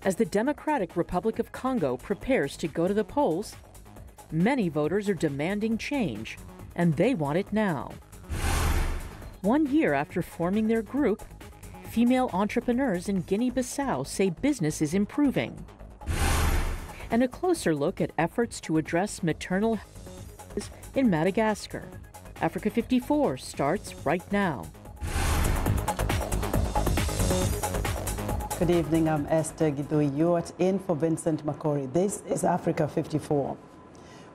As the Democratic Republic of Congo prepares to go to the polls, many voters are demanding change, and they want it now. 1 year after forming their group, female entrepreneurs in Guinea-Bissau say business is improving. And a closer look at efforts to address maternal health in Madagascar. Africa 54 starts right now. Good evening, I'm Esther Gidui. You're in for Vincent Makori. This is Africa 54.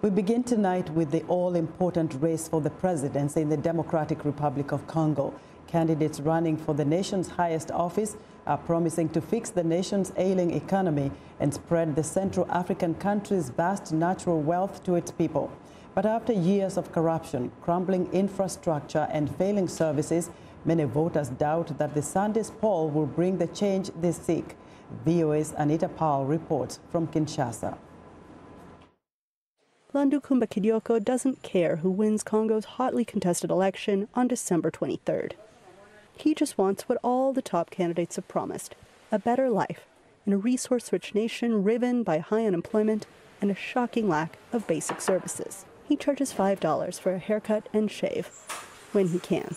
We begin tonight with the all-important race for the presidency in the Democratic Republic of Congo. Candidates running for the nation's highest office are promising to fix the nation's ailing economy and spread the Central African country's vast natural wealth to its people. But after years of corruption, crumbling infrastructure and failing services, many voters doubt that the Sunday's poll will bring the change they seek. VOA's Anita Powell reports from Kinshasa. Landu Kumba Kidioko doesn't care who wins Congo's hotly contested election on December 23rd. He just wants what all the top candidates have promised, a better life in a resource-rich nation riven by high unemployment and a shocking lack of basic services. He charges $5 for a haircut and shave when he can.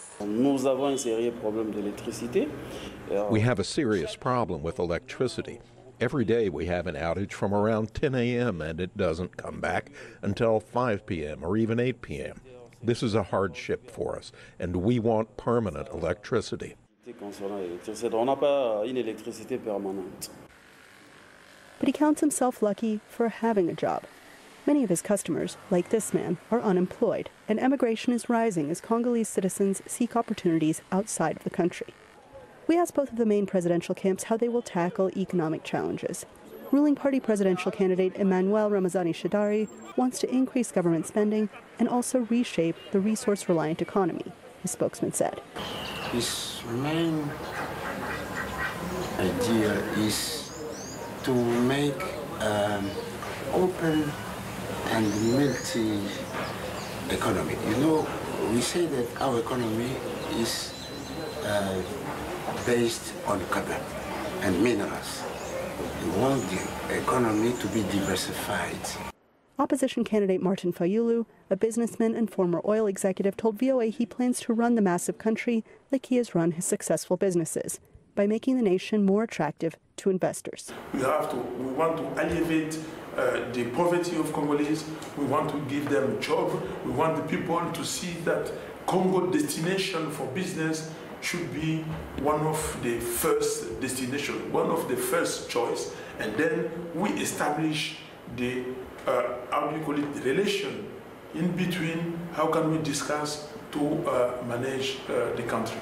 We have a serious problem with electricity. Every day we have an outage from around 10 a.m. and it doesn't come back until 5 p.m. or even 8 p.m. This is a hardship for us, and we want permanent electricity. But he counts himself lucky for having a job. Many of his customers, like this man, are unemployed, and emigration is rising as Congolese citizens seek opportunities outside of the country. We asked both of the main presidential camps how they will tackle economic challenges. Ruling party presidential candidate Emmanuel Ramazani Shadari wants to increase government spending and also reshape the resource-reliant economy, his spokesman said. His main idea is to make open and multi-economy. You know, we say that our economy is based on carbon and minerals. We want the economy to be diversified. Opposition candidate Martin Fayulu, a businessman and former oil executive, told VOA he plans to run the massive country like he has run his successful businesses, by making the nation more attractive to investors. We want to alleviate the poverty of Congolese. We want to give them a job. We want the people to see that Congo destination for business should be one of the first destination, one of the first choice, and then we establish the how do you call it, the relation in between. How can we discuss to manage the country?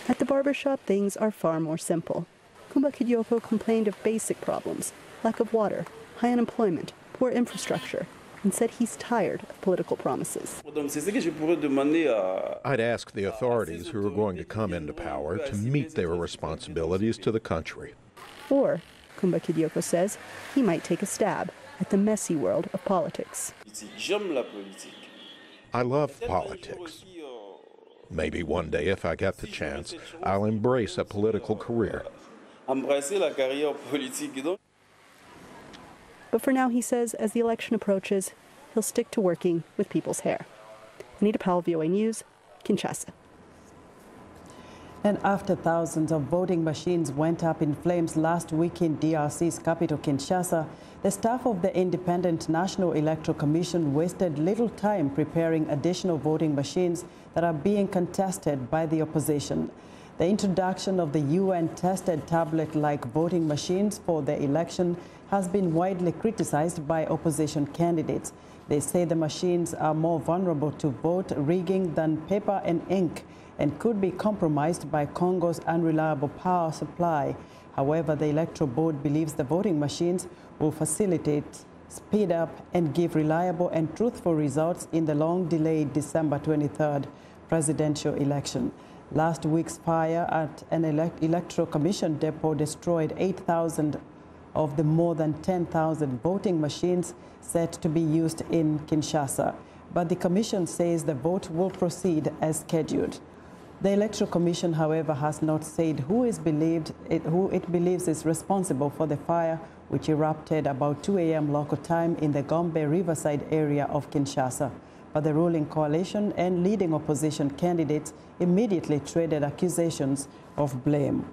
At the barbershop, things are far more simple. Kumba Kidioko complained of basic problems, lack of water, high unemployment, poor infrastructure, and said he's tired of political promises. I'd ask the authorities who are going to come into power to meet their responsibilities to the country. Or, Kumba Kidioko says, he might take a stab at the messy world of politics. I love politics. Maybe one day, if I get the chance, I'll embrace a political career. But for now, he says, as the election approaches, he'll stick to working with people's hair. Anita Powell, VOA News, Kinshasa. And after thousands of voting machines went up in flames last week in DRC's capital, Kinshasa, the staff of the Independent National Electoral Commission wasted little time preparing additional voting machines that are being contested by the opposition. The introduction of the UN-tested tablet-like voting machines for the election has been widely criticized by opposition candidates. They say the machines are more vulnerable to vote rigging than paper and ink and could be compromised by Congo's unreliable power supply. However, the Electoral Board believes the voting machines will facilitate, speed up, and give reliable and truthful results in the long-delayed December 23rd presidential election. Last week's fire at an Electoral Commission depot destroyed 8,000 of the more than 10,000 voting machines set to be used in Kinshasa. But the Commission says the vote will proceed as scheduled. The Electoral Commission, however, has not said who it believes is responsible for the fire, which erupted about 2 a.m. local time in the Gombe Riverside area of Kinshasa. But the ruling coalition and leading opposition candidates immediately traded accusations of blame.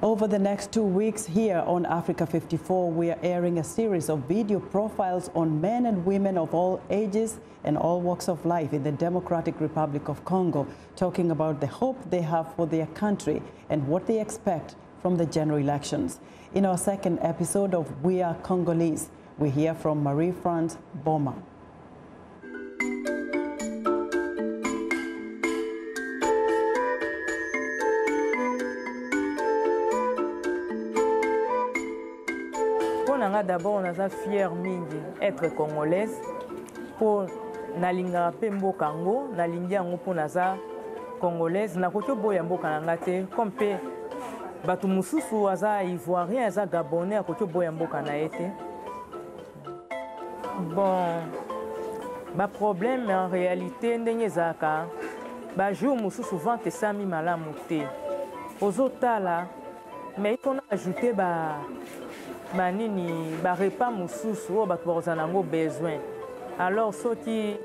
Over the next 2 weeks here on Africa 54, we are airing a series of video profiles on men and women of all ages and all walks of life in the Democratic Republic of Congo, talking about the hope they have for their country and what they expect from the general elections. In our second episode of We Are Congolese, we hear from Marie-France Boma. D'abord, on a fier mingi être congolaise pour nalinga pe mboka ngo nalingi yango pour naza congolaise na koki boya mboka nanga te comme pe batu mususu aza ivoirien aza gabonais koki boya mboka na ete. Bon, ba problème en réalité ndenge zaka ba jour mususu vente sami malamu te ozotala mais il faut ajouter banini ba repas mususu o bato bazanango besoin alors soki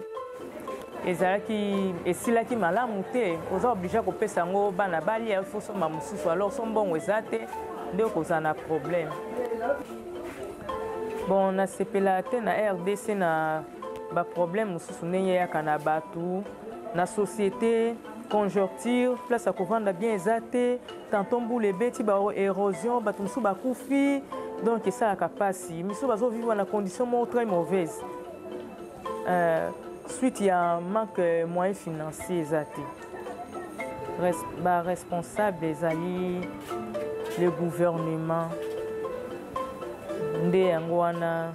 ezalaki esilaki malamu te oza obligé kopesa ngo bana balia faut soma mususu alors son bon ezate nde kozana problème. Bon na sepela te na RDC na ba problème mususu ndenge yaka na batu na société conjoncture place à kovanda bien ezate tantôt boule beti ba érosion batu mususu bakufi. Donc ça a capacité, mais ça va vivre dans conditions très mauvaises. Suite il y a un manque de moyens financiers exacts. Responsable des alliés, le gouvernement, ndé angwana,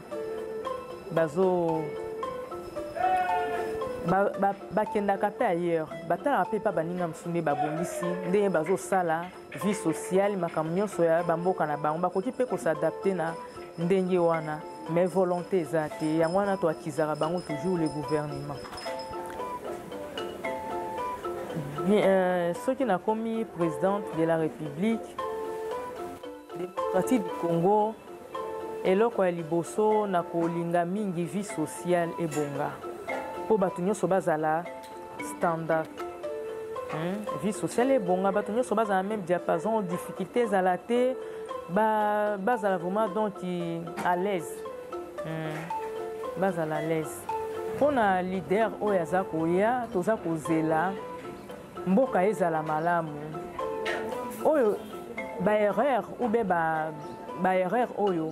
bazo, bakenda kapé ailleurs. Batala rapé pas baninga msune babongisi, ndé bazo sala. Vie sociale makamnyo soya bamboka na bango bakoki pe ko s'adapter na ndenge wana mais volonté ezate yango wana to akizaka bango toujours le gouvernement. Ce qui n'a commis présidente de la République démocratique du Congo eloko ya liboso na kolinga mingi vie sociale ebonga po bato nyonso bazala standard. Vie sociale est bonne, bato nyonso baza na même diapason, difficultés à la té, baza vraiment donc à l'aise. Baza à l'aise. Pour na leader oyo aza koya, toza kozela mboka ezala malamu. Oyo ba erreur ou be ba erreur oyo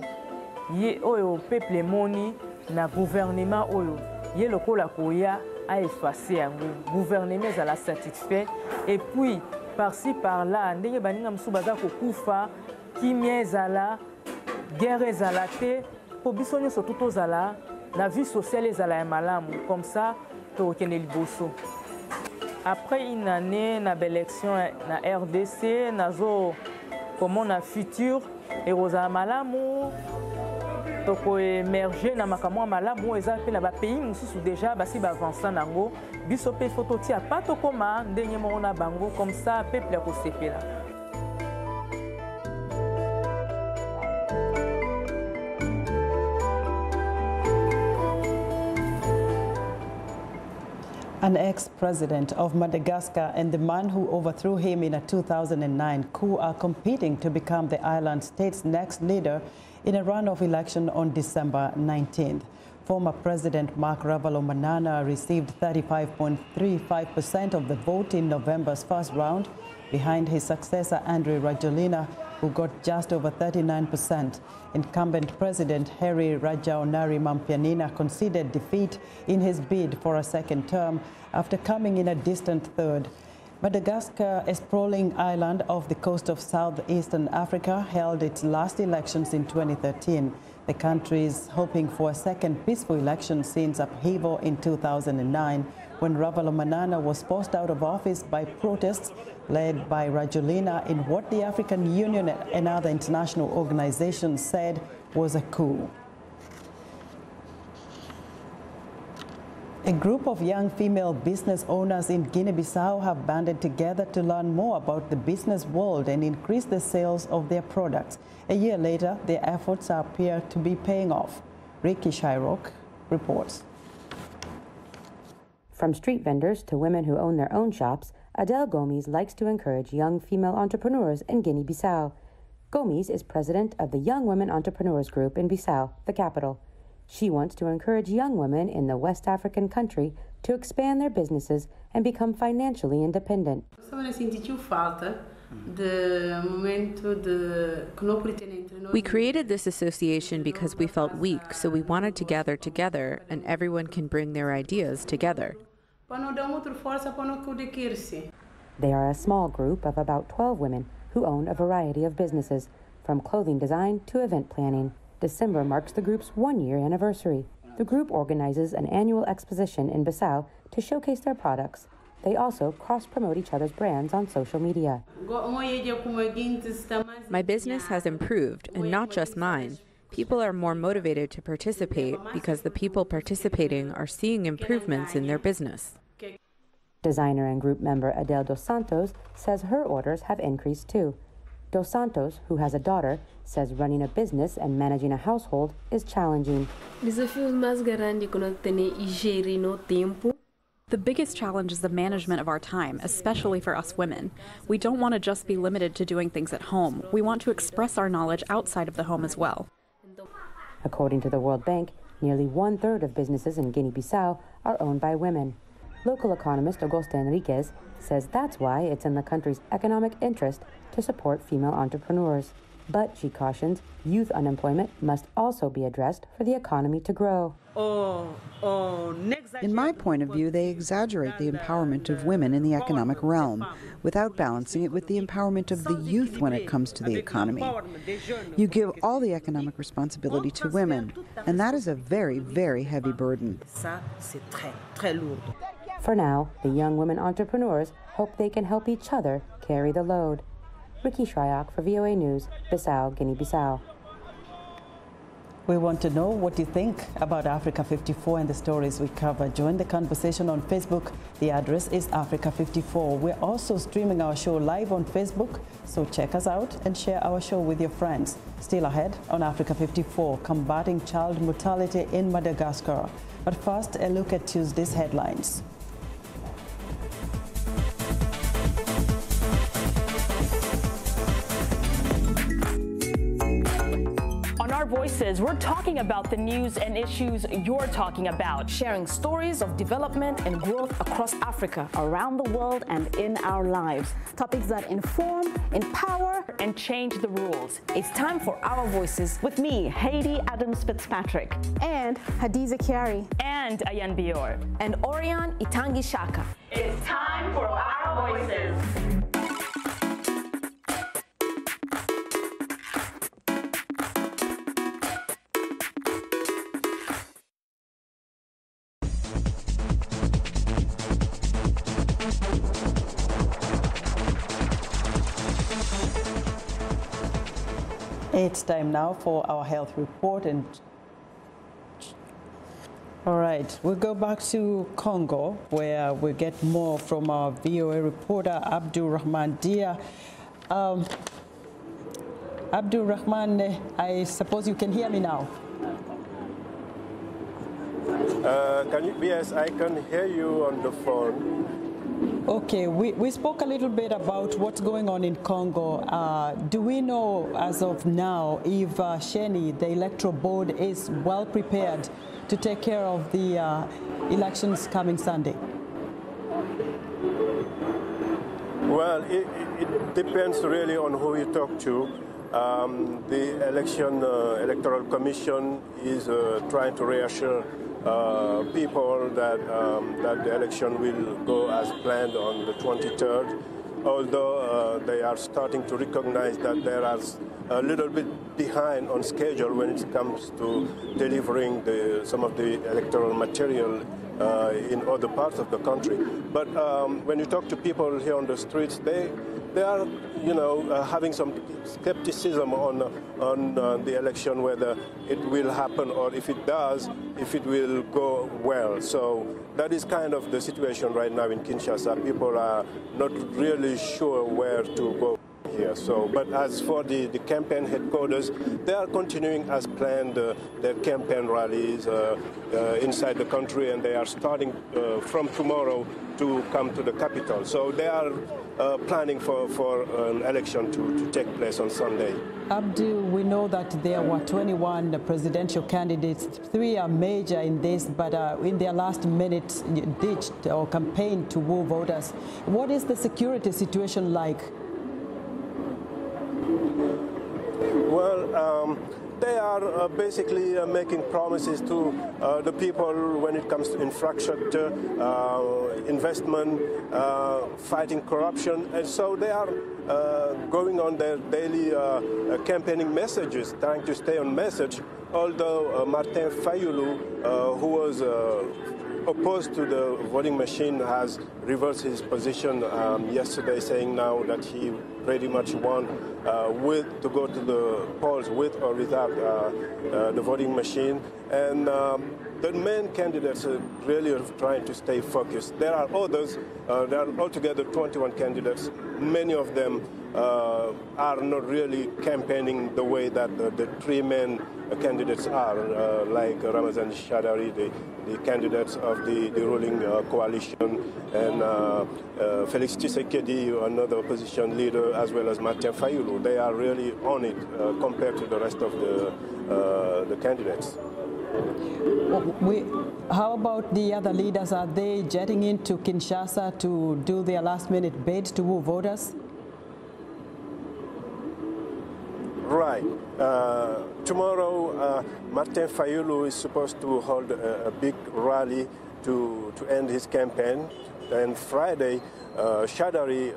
ye oyo peuple moni na gouvernement oyo ye lokola koya a effacé yango gouvernement ezala satisfait et puis par-ci par-là ndenge baninga musu baza kokufa kimia ezala guerre ezala te po biso nyonso tozala la vie sociale ezala ya malamu comme ça tokende liboso. Après une année na élection na RDC nazo comment na futur ekozala malamu toko émerger na makamwa malamu eza pe na ba pays mususu déjà basi ba avancer nango biso pe photo tia pato koma ndenge mo na bango comme ça peuple ko sepela. An ex-president of Madagascar and the man who overthrew him in a 2009 coup are competing to become the island state's next leader in a runoff election on December 19th. Former President Marc Ravalomanana received 35.35% of the vote in November's first round, behind his successor Andry Rajoelina, who got just over 39%. Incumbent President Hairy Rajaonarimampianina conceded defeat in his bid for a second term after coming in a distant third. Madagascar, a sprawling island off the coast of southeastern Africa, held its last elections in 2013. The country is hoping for a second peaceful election since upheaval in 2009, when Ravalomanana was forced out of office by protests led by Rajoelina in what the African Union and other international organizations said was a coup. A group of young female business owners in Guinea-Bissau have banded together to learn more about the business world and increase the sales of their products. A year later, their efforts appear to be paying off. Ricky Shyrock reports. From street vendors to women who own their own shops, Adele Gomes likes to encourage young female entrepreneurs in Guinea-Bissau. Gomes is president of the Young Women Entrepreneurs Group in Bissau, the capital. She wants to encourage young women in the West African country to expand their businesses and become financially independent. We created this association because we felt weak, so we wanted to gather together and everyone can bring their ideas together. They are a small group of about 12 women who own a variety of businesses, from clothing design to event planning. December marks the group's one-year anniversary. The group organizes an annual exposition in Bissau to showcase their products. They also cross-promote each other's brands on social media. My business has improved, and not just mine. People are more motivated to participate because the people participating are seeing improvements in their business. Designer and group member Adele Dos Santos says her orders have increased too. Dos Santos, who has a daughter, says running a business and managing a household is challenging. The biggest challenge is the management of our time, especially for us women. We don't want to just be limited to doing things at home. We want to express our knowledge outside of the home as well. According to the World Bank, nearly 1/3 of businesses in Guinea-Bissau are owned by women. Local economist Augusta Enriquez says that's why it's in the country's economic interest to support female entrepreneurs. But, she cautions, youth unemployment must also be addressed for the economy to grow. In my point of view, they exaggerate the empowerment of women in the economic realm without balancing it with the empowerment of the youth when it comes to the economy. You give all the economic responsibility to women, and that is a very, very heavy burden. For now, the young women entrepreneurs hope they can help each other carry the load. Ricky Shryock for VOA News, Bissau, Guinea-Bissau. We want to know what you think about Africa 54 and the stories we cover. Join the conversation on Facebook. The address is Africa 54. We're also streaming our show live on Facebook, so check us out and share our show with your friends. Still ahead on Africa 54, combating child mortality in Madagascar. But first, a look at Tuesday's headlines. Voices, we're talking about the news and issues you're talking about, sharing stories of development and growth across Africa, around the world, and in our lives. Topics that inform, empower, and change the rules. It's time for Our Voices with me, Haiti Adams Fitzpatrick, and Hadiza Kiari, and Ayan Bior, and Orion Itangi Shaka. It's time for Our Voices. It's time now for our health report. And all right, we'll go back to Congo, where we get more from our VOA reporter, Abdul Rahman Dia. Abdul Rahman, I suppose you can hear me now. Yes, I can hear you on the phone. Okay, we spoke a little bit about what's going on in Congo. Do we know as of now if Sheni, the electoral board, is well prepared to take care of the elections coming Sunday? Well, it depends really on who you talk to. The Electoral Commission is trying to reassure people that the election will go as planned on the 23rd, although they are starting to recognize that there is a little bit behind on schedule when it comes to delivering some of the electoral material in other parts of the country. But when you talk to people here on the streets, they are, having some skepticism on the election, whether it will happen or if it does, if it will go well. So that is kind of the situation right now in Kinshasa. People are not really sure where to go here. So, but as for the campaign headquarters, they are continuing as planned their campaign rallies inside the country, and they are starting from tomorrow to come to the capital. So they are planning for an election to take place on Sunday. Abdu, we know that there were 21 presidential candidates. 3 are major in this, but in their last minute ditched or campaigned to woo voters. What is the security situation like? Well, they are basically making promises to the people when it comes to infrastructure, investment, fighting corruption, and so they are going on their daily campaigning messages, trying to stay on message, although Martin Fayulu, who was opposed to the voting machine, has reversed his position yesterday, saying now that he pretty much won to go to the polls with or without the voting machine. And the main candidates are really trying to stay focused. There are others, there are altogether 21 candidates. Many of them are not really campaigning the way that the 3 main candidates are, like Ramazan Shadari, the candidates of the ruling coalition, and Felix Tshisekedi, another opposition leader, as well as Martin Fayulu. They are really on it compared to the rest of the candidates. How about the other leaders? Are they jetting into Kinshasa to do their last-minute bid to woo voters? Right. Tomorrow, Martin Fayulu is supposed to hold a big rally to end his campaign. And Friday, Shadari,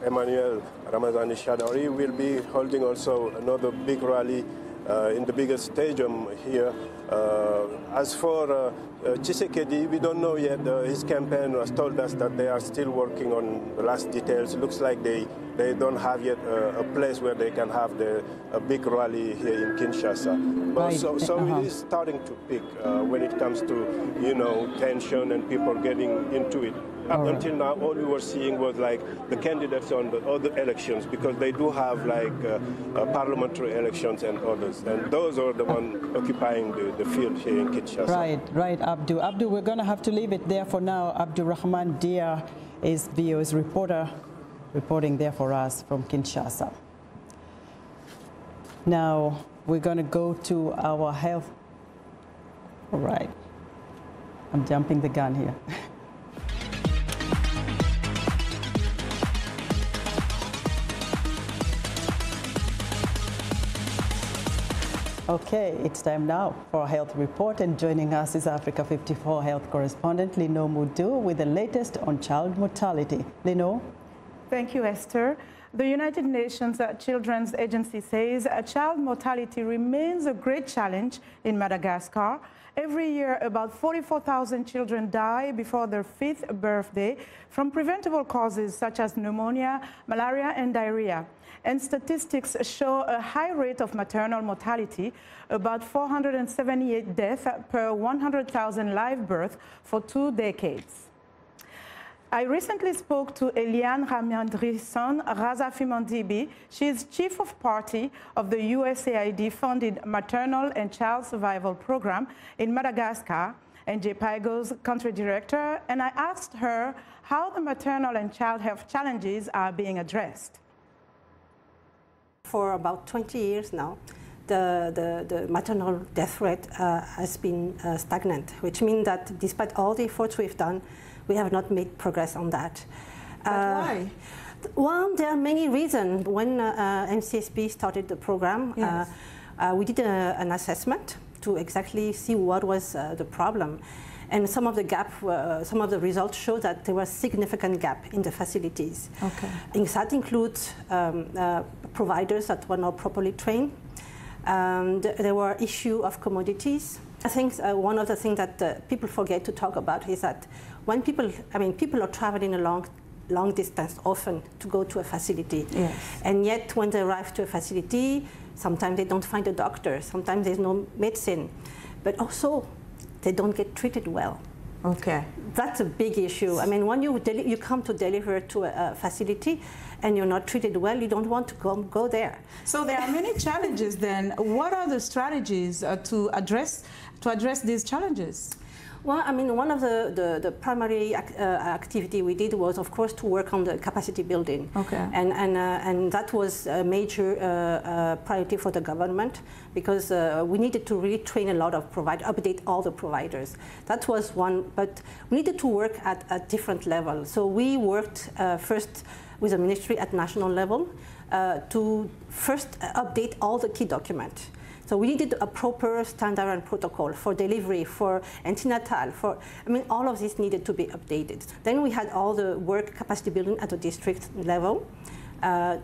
Emmanuel Ramazani Shadari, will be holding also another big rally in the biggest stadium here. As for Tshisekedi, we don't know yet. His campaign has told us that they are still working on the last details. It looks like they don't have yet a place where they can have a big rally here in Kinshasa. But so it is starting to pick when it comes to, tension and people getting into it. Up until now, all we were seeing was like the candidates on the other elections, because they do have like parliamentary elections and others, and those are the ones occupying the field here in Kinshasa. Right, Abdu. Abdu, we're going to have to leave it there for now. Abdu Rahman Dia is VOA's reporter, reporting there for us from Kinshasa. Now, we're going to go to our health. All right. I'm jumping the gun here. Okay, it's time now for a health report, and joining us is Africa 54 health correspondent Lino Mudu with the latest on child mortality. Lino? Thank you, Esther. The United Nations Children's Agency says child mortality remains a great challenge in Madagascar. Every year, about 44,000 children die before their 5th birthday from preventable causes such as pneumonia, malaria, and diarrhea. And statistics show a high rate of maternal mortality, about 478 deaths per 100,000 live births for 2 decades. I recently spoke to Eliane Ramandri's son, Raza Fimandibi. She is chief of party of the USAID-funded Maternal and Child Survival Program in Madagascar, and JPIGO's country director, and I asked her how the maternal and child health challenges are being addressed. For about 20 years now, the maternal death rate has been stagnant, which means that despite all the efforts we've done, we have not made progress on that. But why? Well, there are many reasons. When MCSP started the program, yes, we did an assessment to exactly see what was the problem. And some of the results show that there was significant gap in the facilities. Okay. And that includes providers that were not properly trained. And there were issues of commodities. I think one of the things that people forget to talk about is that when people are traveling a long long distance often to go to a facility. Yes. And yet when they arrive to a facility, sometimes they don't find a doctor, sometimes there's no medicine, but also they don't get treated well. Okay. That's a big issue. I mean, when you come to deliver to a facility and you're not treated well, you don't want to go there. So there are many challenges then. What are the strategies to address these challenges? Well, I mean, one of the primary activity we did was, of course, to work on the capacity building. Okay. And that was a major priority for the government, because we needed to really train a lot of providers, update all the providers. That was one, but we needed to work at a different level. So we worked first with the ministry at national level to first update all the key documents. So we needed a proper standard and protocol for delivery, for antenatal, all of this needed to be updated. Then we had all the work capacity building at the district level,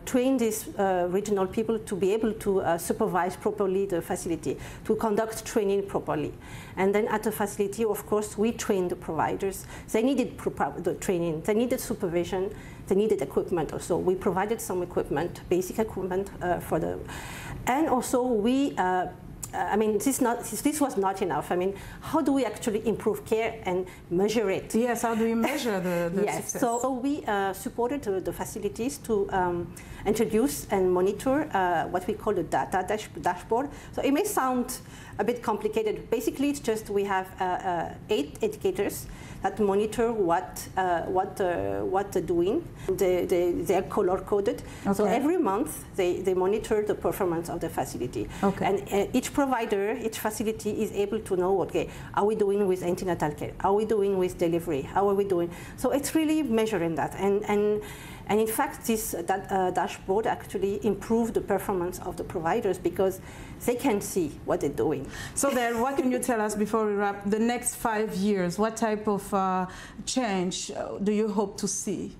train these regional people to be able to supervise properly the facility, to conduct training properly. And then at the facility, of course, we trained the providers. They needed the training, they needed supervision, they needed equipment also. We provided some equipment, basic equipment for the, and also we, this was not enough. I mean, how do we actually improve care and measure it? Yes, how do we measure the yes, success? so we supported the facilities to introduce and monitor what we call the data dashboard. So it may sound a bit complicated. Basically, it's just we have 8 indicators that monitor what they're doing. They are color-coded. Okay. So every month, they monitor the performance of the facility. Okay. And each provider, each facility is able to know, okay, are we doing with antenatal care? Are we doing with delivery? How are we doing? So it's really measuring that. And in fact, this dashboard actually improved the performance of the providers because they can see what they're doing. So then what can you tell us before we wrap, the next 5 years, what type of change do you hope to see?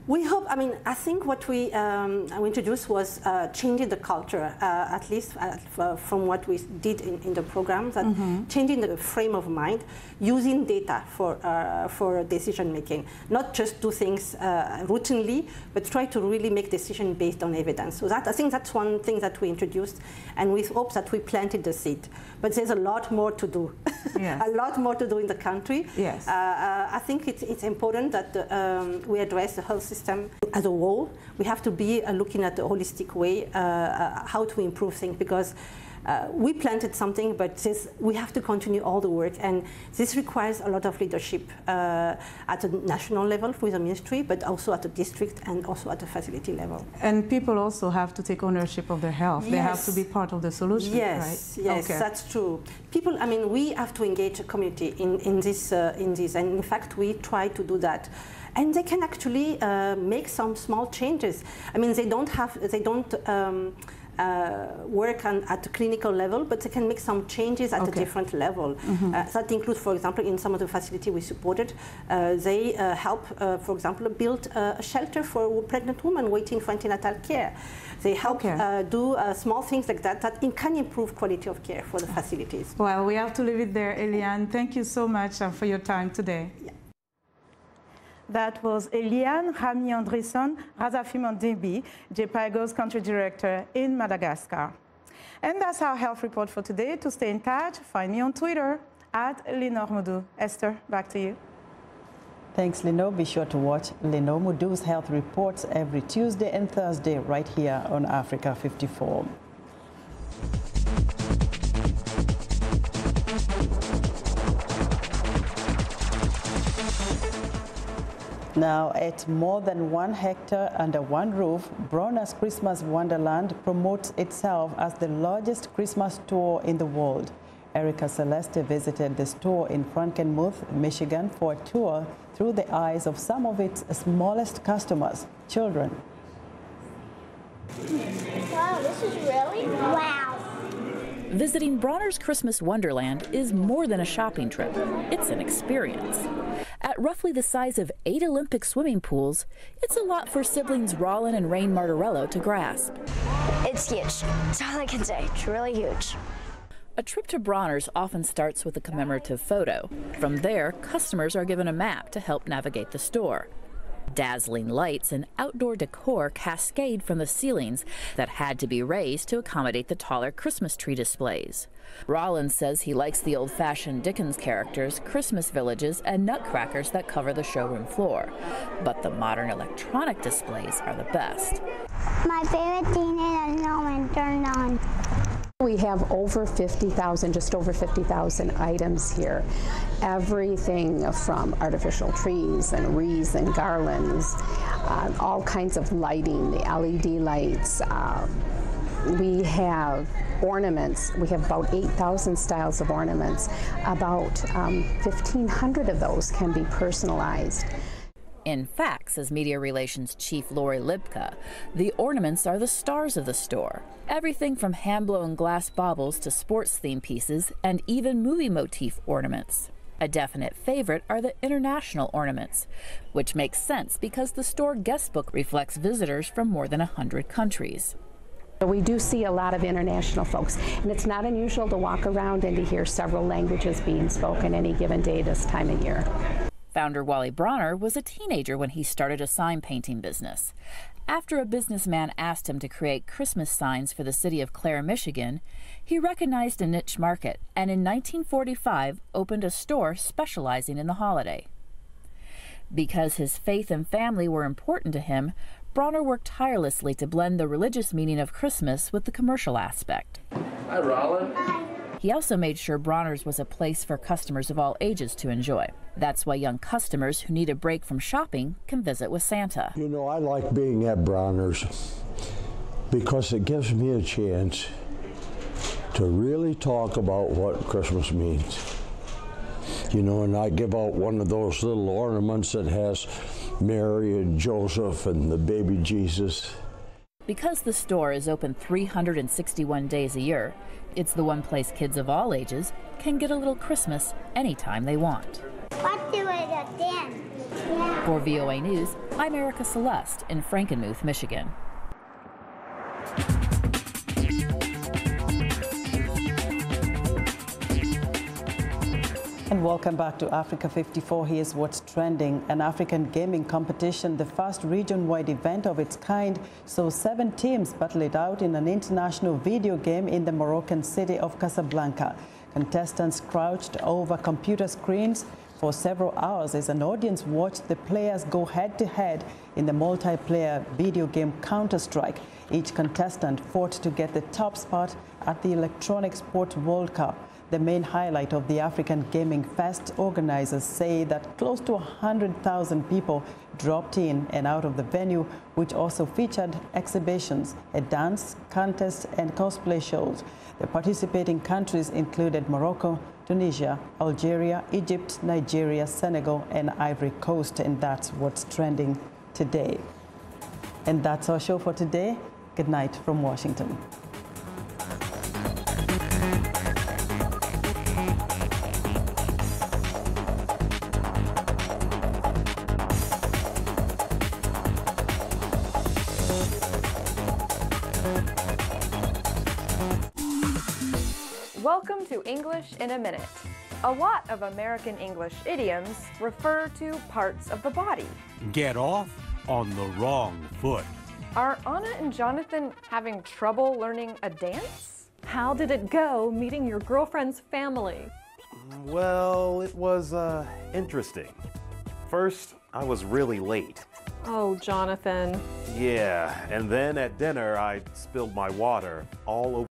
We hope, I think what we introduced was changing the culture, at least from what we did in the program, that changing the frame of mind, using data for decision making, not just do things routinely, but try to really make decisions based on evidence. So I think that's one thing that we introduced, and we hope that we planted the seed. But there's a lot more to do, yes. A lot more to do in the country. Yes. I think it's important that we address the health system as a whole. We have to be looking at the holistic way, how to improve things, because we planted something, but we have to continue all the work, and this requires a lot of leadership at the national level with the ministry, but also at the district and also at the facility level. And people also have to take ownership of their health. Yes. They have to be part of the solution, yes, right? Yes, okay. That's true. People, we have to engage the community in this, and in fact, we try to do that. And they can actually make some small changes. They don't work at the clinical level, but they can make some changes at a different level. That includes, for example, in some of the facilities we supported, they help, for example, build a shelter for pregnant women waiting for antenatal care. They help do small things like that can improve quality of care for the facilities. Well, we have to leave it there, Eliane. Thank you so much for your time today. Yeah. That was Eliane Rami-Andresson Razafimandembi, JPIGO's country director in Madagascar. And that's our health report for today. To stay in touch, find me on Twitter @LenorMoudou. Esther, back to you. Thanks, Leno. Be sure to watch Leno Moudou's health reports every Tuesday and Thursday right here on Africa 54. Now, at more than 1 hectare under one roof, Bronner's Christmas Wonderland promotes itself as the largest Christmas store in the world. Erica Celeste visited the store in Frankenmuth, Michigan, for a tour through the eyes of some of its smallest customers, children. Wow, this is really wow. Visiting Bronner's Christmas Wonderland is more than a shopping trip. It's an experience. At roughly the size of 8 Olympic swimming pools, it's a lot for siblings Rollin and Rain Martorello to grasp. It's huge. That's all I can say. It's really huge. A trip to Bronner's often starts with a commemorative photo. From there, customers are given a map to help navigate the store. Dazzling lights and outdoor decor cascade from the ceilings that had to be raised to accommodate the taller Christmas tree displays. Rollins says he likes the old-fashioned Dickens characters, Christmas villages, and nutcrackers that cover the showroom floor. But the modern electronic displays are the best. My favorite thing is a snowman turned on. We have over 50,000, just over 50,000 items here. Everything from artificial trees and wreaths and garlands, all kinds of lighting, the LED lights. We have ornaments. We have about 8,000 styles of ornaments. About 1,500 of those can be personalized. In fact, says Media Relations Chief Lori Libka, the ornaments are the stars of the store. Everything from hand-blown glass baubles to sports-themed pieces and even movie motif ornaments. A definite favorite are the international ornaments, which makes sense because the store guest book reflects visitors from more than 100 countries. We do see a lot of international folks, and it's not unusual to walk around and to hear several languages being spoken any given day this time of year. Founder Wally Bronner was a teenager when he started a sign painting business. After a businessman asked him to create Christmas signs for the city of Clare, Michigan, he recognized a niche market and in 1945 opened a store specializing in the holiday. Because his faith and family were important to him, Bronner worked tirelessly to blend the religious meaning of Christmas with the commercial aspect. Hi, Rollin. He also made sure Bronner's was a place for customers of all ages to enjoy. That's why young customers who need a break from shopping can visit with Santa. You know, I like being at Bronner's because it gives me a chance to really talk about what Christmas means. You know, and I give out one of those little ornaments that has Mary and Joseph and the baby Jesus. Because the store is open 361 days a year, it's the one place kids of all ages can get a little Christmas anytime they want. What do it again? For VOA News, I'm Erica Celeste in Frankenmuth, Michigan. And welcome back to Africa 54. Here's what's trending. An African gaming competition, the first region-wide event of its kind, saw 7 teams battle it out in an international video game in the Moroccan city of Casablanca. Contestants crouched over computer screens for several hours as an audience watched the players go head-to-head in the multiplayer video game Counter-Strike. Each contestant fought to get the top spot at the Electronic Sports World Cup. The main highlight of the African Gaming Fest, organizers say that close to 100,000 people dropped in and out of the venue, which also featured exhibitions, a dance contest and cosplay shows. The participating countries included Morocco, Tunisia, Algeria, Egypt, Nigeria, Senegal, and Ivory Coast. And that's what's trending today. And that's our show for today. Good night from Washington. Welcome to English in a Minute. A lot of American English idioms refer to parts of the body. Get off on the wrong foot. Are Anna and Jonathan having trouble learning a dance? How did it go meeting your girlfriend's family? Well, it was interesting. First, I was really late. Oh, Jonathan. Yeah, and then at dinner I spilled my water all over